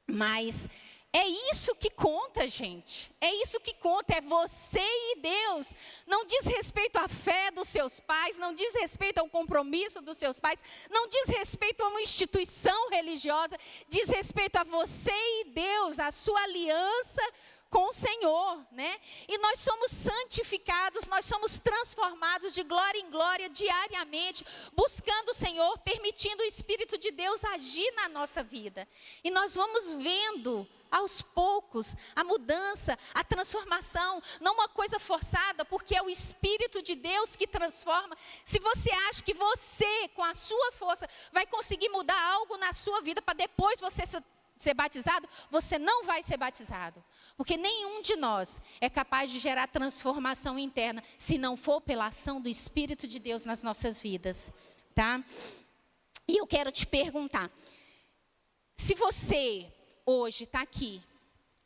Mas é isso que conta, gente. É isso que conta, é você e Deus. Não diz respeito à fé dos seus pais, não diz respeito ao compromisso dos seus pais, não diz respeito a uma instituição religiosa, diz respeito a você e Deus, a sua aliança com o Senhor, né? E nós somos santificados, nós somos transformados de glória em glória diariamente, buscando o Senhor, permitindo o Espírito de Deus agir na nossa vida. E nós vamos vendo aos poucos a mudança, a transformação, não uma coisa forçada, porque é o Espírito de Deus que transforma. Se você acha que você, com a sua força, vai conseguir mudar algo na sua vida para depois você ser batizado, você não vai ser batizado. Porque nenhum de nós é capaz de gerar transformação interna se não for pela ação do Espírito de Deus nas nossas vidas, tá? E eu quero te perguntar, se você hoje está aqui,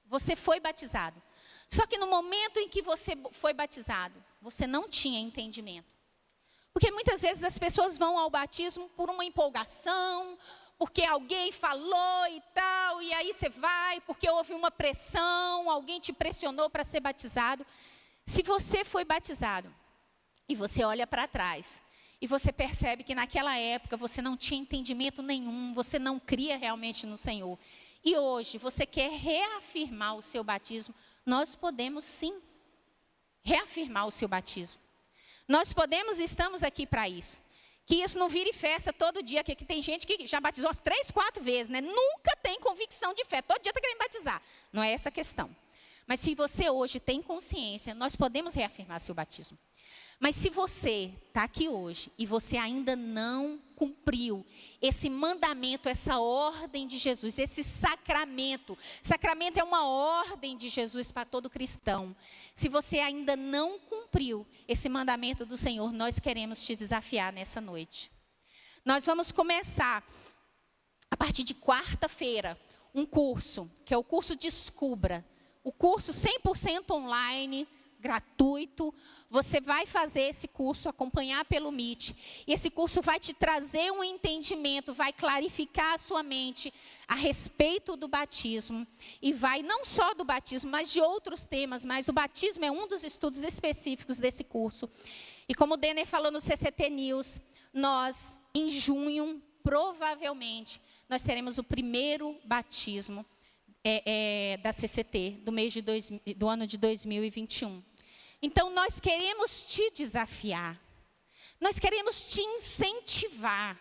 você foi batizado, só que no momento em que você foi batizado, você não tinha entendimento. Porque muitas vezes as pessoas vão ao batismo por uma empolgação, porque alguém falou e tal, e aí você vai, porque houve uma pressão, alguém te pressionou para ser batizado. Se você foi batizado, e você olha para trás, e você percebe que naquela época você não tinha entendimento nenhum, você não cria realmente no Senhor, e hoje você quer reafirmar o seu batismo, nós podemos sim reafirmar o seu batismo. Nós podemos e estamos aqui para isso. Que isso não vire festa todo dia, que aqui tem gente que já batizou 3, 4 vezes, né? Nunca tem convicção de fé, todo dia está querendo batizar. Não é essa a questão. Mas se você hoje tem consciência, nós podemos reafirmar seu batismo. Mas se você está aqui hoje e você ainda não cumpriu esse mandamento, essa ordem de Jesus, esse sacramento. Sacramento é uma ordem de Jesus para todo cristão. Se você ainda não cumpriu esse mandamento do Senhor, nós queremos te desafiar nessa noite. Nós vamos começar, a partir de quarta-feira, um curso, que é o curso Descubra. O curso 100% online gratuito. Você vai fazer esse curso, acompanhar pelo Meet. E esse curso vai te trazer um entendimento, vai clarificar a sua mente a respeito do batismo. E vai não só do batismo, mas de outros temas. Mas o batismo é um dos estudos específicos desse curso. E como o Denner falou no CCT News, nós, em junho, provavelmente, nós teremos o primeiro batismo da CCT, do ano de 2021. Então, nós queremos te desafiar. Nós queremos te incentivar.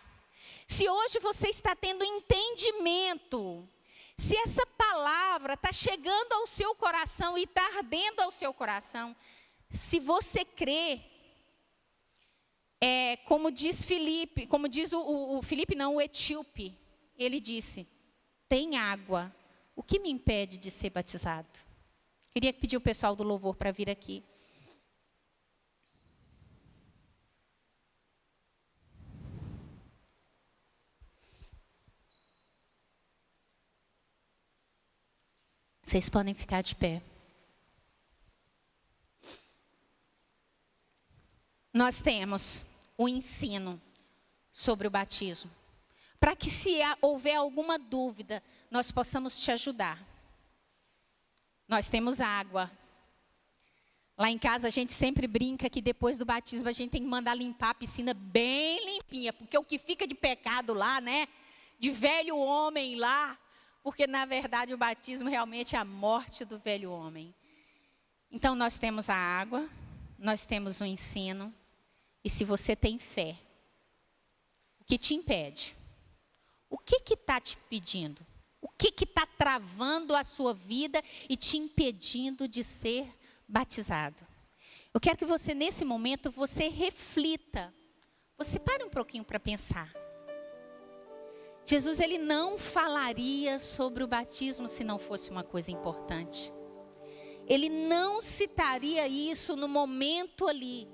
Se hoje você está tendo entendimento, se essa palavra está chegando ao seu coração e está ardendo ao seu coração, se você crê, como diz Filipe, como diz o Filipe não, o etíope, ele disse, tem água, o que me impede de ser batizado? Queria pedir o pessoal do louvor para vir aqui. Vocês podem ficar de pé. Nós temos o ensino sobre o batismo. Para que se houver alguma dúvida, nós possamos te ajudar. Nós temos água. Lá em casa a gente sempre brinca que depois do batismo a gente tem que mandar limpar a piscina bem limpinha. Porque o que fica de pecado lá, né? De velho homem lá. Porque na verdade o batismo realmente é a morte do velho homem. Então nós temos a água, nós temos o ensino. E se você tem fé, o que te impede? O que está te pedindo? O que está travando a sua vida e te impedindo de ser batizado? Eu quero que você, nesse momento, você reflita. Você pare um pouquinho para pensar. Jesus, ele não falaria sobre o batismo se não fosse uma coisa importante. Ele não citaria isso no momento ali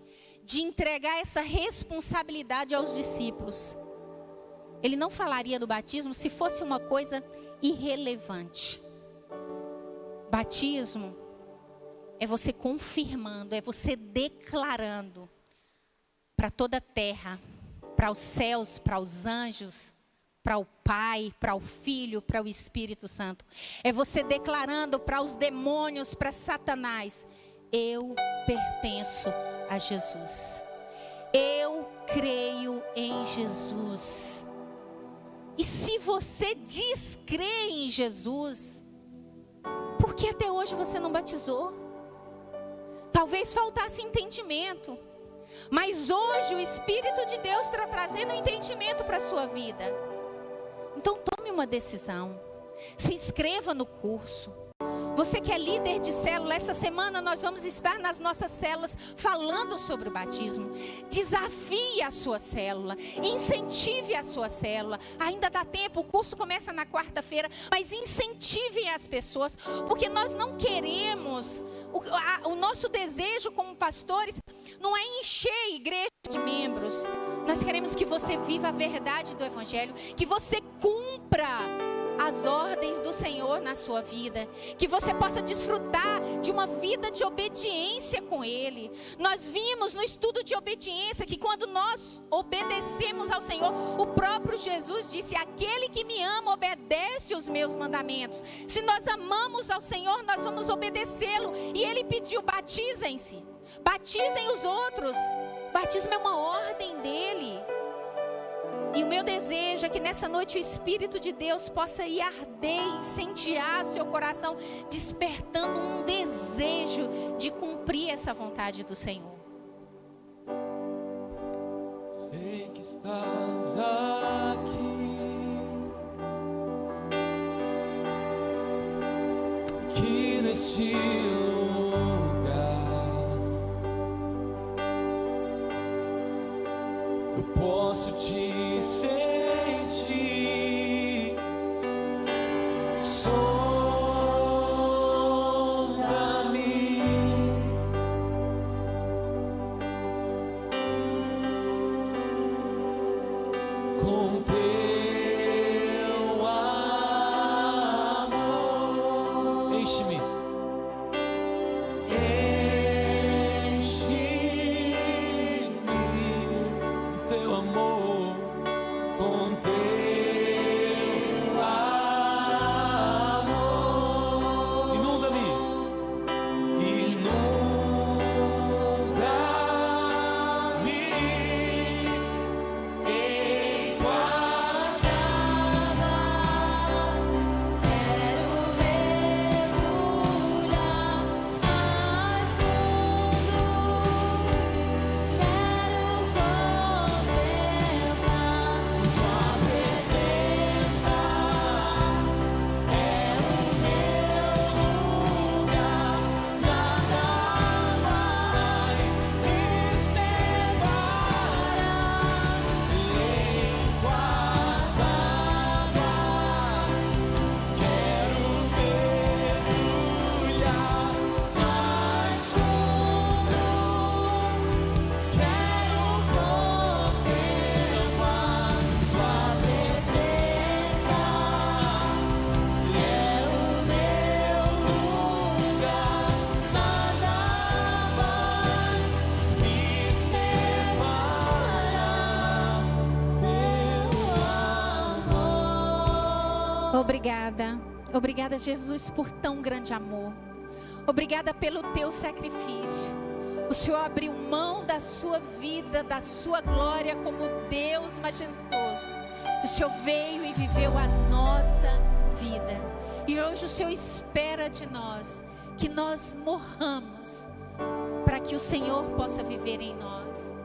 de entregar essa responsabilidade aos discípulos. Ele não falaria do batismo se fosse uma coisa irrelevante. Batismo é você confirmando, é você declarando para toda a terra, para os céus, para os anjos, para o Pai, para o Filho, para o Espírito Santo. É você declarando para os demônios, para Satanás, eu pertenço a Jesus. Eu creio em Jesus. E se você diz crer em Jesus, por que até hoje você não batizou? Talvez faltasse entendimento. Mas hoje o Espírito de Deus está trazendo entendimento para a sua vida. Então tome uma decisão. Se inscreva no curso. Você que é líder de célula, essa semana nós vamos estar nas nossas células falando sobre o batismo. Desafie a sua célula, incentive a sua célula. Ainda dá tempo, o curso começa na quarta-feira, mas incentivem as pessoas, porque nós não queremos, o nosso desejo como pastores não é encher a igreja de membros. Nós queremos que você viva a verdade do Evangelho, que você cumpra as ordens do Senhor na sua vida, que você possa desfrutar de uma vida de obediência com Ele. Nós vimos no estudo de obediência que quando nós obedecemos ao Senhor, o próprio Jesus disse, aquele que me ama obedece os meus mandamentos. Se nós amamos ao Senhor, nós vamos obedecê-lo. E Ele pediu, batizem-se, batizem os outros. Batismo é uma ordem dele. E o meu desejo é que nessa noite o Espírito de Deus possa ir arder, incendiar seu coração, despertando um desejo de cumprir essa vontade do Senhor. Sei que estás aqui neste lugar. Eu posso te sentir, sonda-me, com teu amor, enche-me. Obrigada. Obrigada, Jesus, por tão grande amor. Obrigada pelo teu sacrifício. O Senhor abriu mão da sua vida, da sua glória como Deus majestoso. O Senhor veio e viveu a nossa vida. E hoje o Senhor espera de nós que nós morramos para que o Senhor possa viver em nós.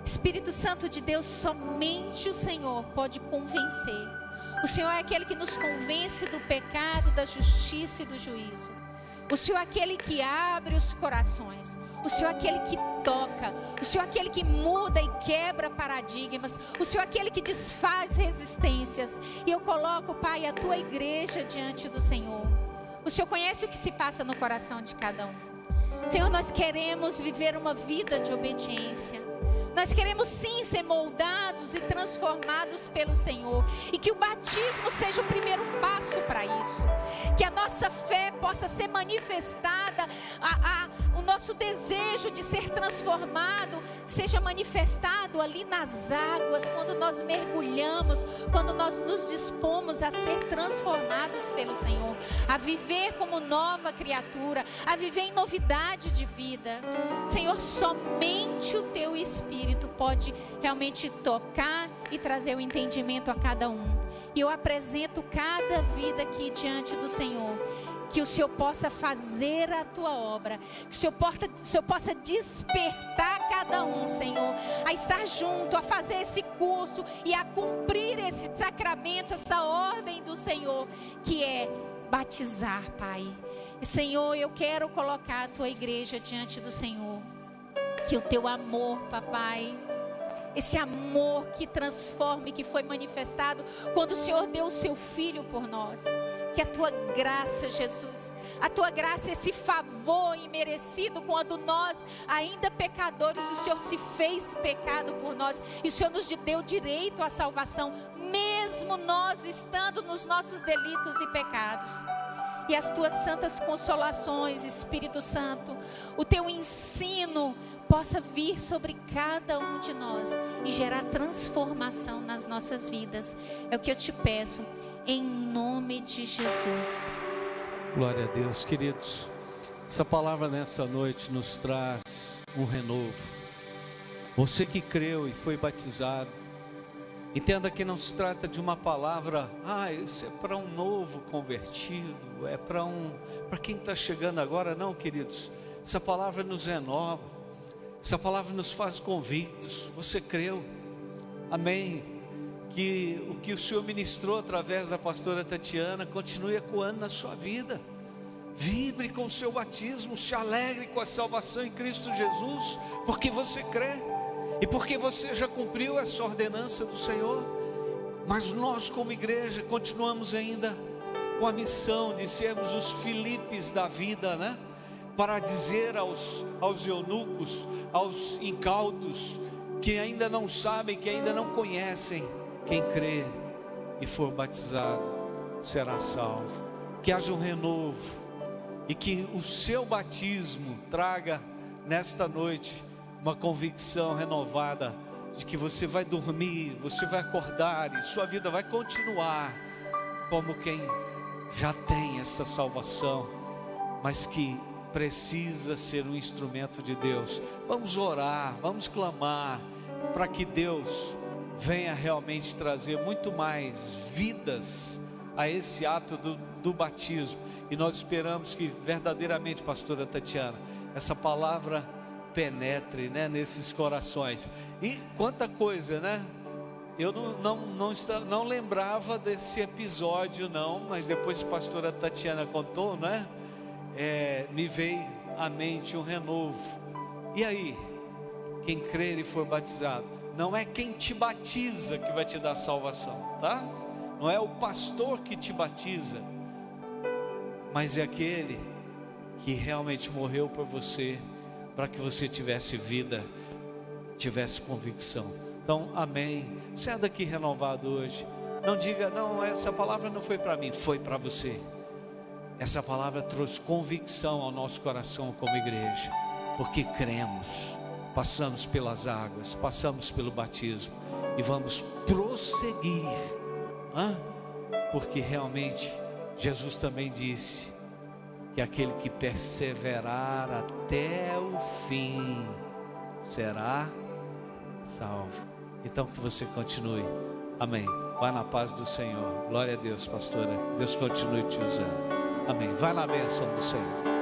Espírito Santo de Deus, somente o Senhor pode convencer. O Senhor é aquele que nos convence do pecado, da justiça e do juízo. O Senhor é aquele que abre os corações. O Senhor é aquele que toca. O Senhor é aquele que muda e quebra paradigmas. O Senhor é aquele que desfaz resistências. E eu coloco, Pai, a tua igreja diante do Senhor. O Senhor conhece o que se passa no coração de cada um. Senhor, nós queremos viver uma vida de obediência. Nós queremos sim ser moldados e transformados pelo Senhor. E que o batismo seja o primeiro passo para isso. Que a nossa fé possa ser manifestada. O nosso desejo de ser transformado seja manifestado ali nas águas. Quando nós mergulhamos. Quando nós nos dispomos a ser transformados pelo Senhor. A viver como nova criatura. A viver em novidade de vida. Senhor, somente o teu Espírito pode realmente tocar e trazer o entendimento a cada um. E eu apresento cada vida aqui diante do Senhor. Que o Senhor possa fazer a tua obra. Que o Senhor possa despertar cada um, Senhor, a estar junto, a fazer esse curso e a cumprir esse sacramento, essa ordem do Senhor, que é batizar, Pai. Senhor, eu quero colocar a tua igreja diante do Senhor. Que o teu amor, papai, esse amor que transforma e que foi manifestado quando o Senhor deu o seu Filho por nós. Que a tua graça, Jesus, a tua graça, esse favor imerecido, quando nós, ainda pecadores, o Senhor se fez pecado por nós. E o Senhor nos deu direito à salvação, mesmo nós estando nos nossos delitos e pecados. E as tuas santas consolações, Espírito Santo, o teu ensino possa vir sobre cada um de nós e gerar transformação nas nossas vidas. É o que eu te peço, em nome de Jesus. Glória a Deus, queridos. Essa palavra nessa noite nos traz um renovo. Você que creu e foi batizado, entenda que não se trata de uma palavra, isso é para um novo convertido, é para quem está chegando agora. Não, queridos, essa palavra nos renova. Essa palavra nos faz convictos. Você creu, amém? Que o que o Senhor ministrou através da pastora Tatiana continue ecoando na sua vida. Vibre com o seu batismo, se alegre com a salvação em Cristo Jesus, porque você crê e porque você já cumpriu essa ordenança do Senhor. Mas nós, como igreja, continuamos ainda com a missão de sermos os Filipes da vida, né? Para dizer aos eunucos, aos incautos, que ainda não sabem, que ainda não conhecem: quem crê e for batizado será salvo. Que haja um renovo e que o seu batismo traga nesta noite uma convicção renovada de que você vai dormir, você vai acordar e sua vida vai continuar como quem já tem essa salvação, mas que precisa ser um instrumento de Deus. Vamos orar, vamos clamar para que Deus venha realmente trazer muito mais vidas a esse ato do batismo. E nós esperamos que verdadeiramente, pastora Tatiana, essa palavra penetre, né, nesses corações. E quanta coisa, né? Eu não lembrava desse episódio não, mas depois que a pastora Tatiana contou, né? Me veio à mente um renovo. E aí, quem crer e for batizado, não é quem te batiza que vai te dar salvação, tá? Não é o pastor que te batiza, mas é aquele que realmente morreu por você, para que você tivesse vida, tivesse convicção. Então, amém. Saia daqui renovado hoje. Não diga, não, essa palavra não foi para mim, foi para você. Essa palavra trouxe convicção ao nosso coração como igreja, porque cremos, passamos pelas águas, passamos pelo batismo e vamos prosseguir porque realmente Jesus também disse que aquele que perseverar até o fim será salvo. Então que você continue. Amém. Vá na paz do Senhor. Glória a Deus, pastora. Deus continue te usando. Amém. Vai na bênção do Senhor.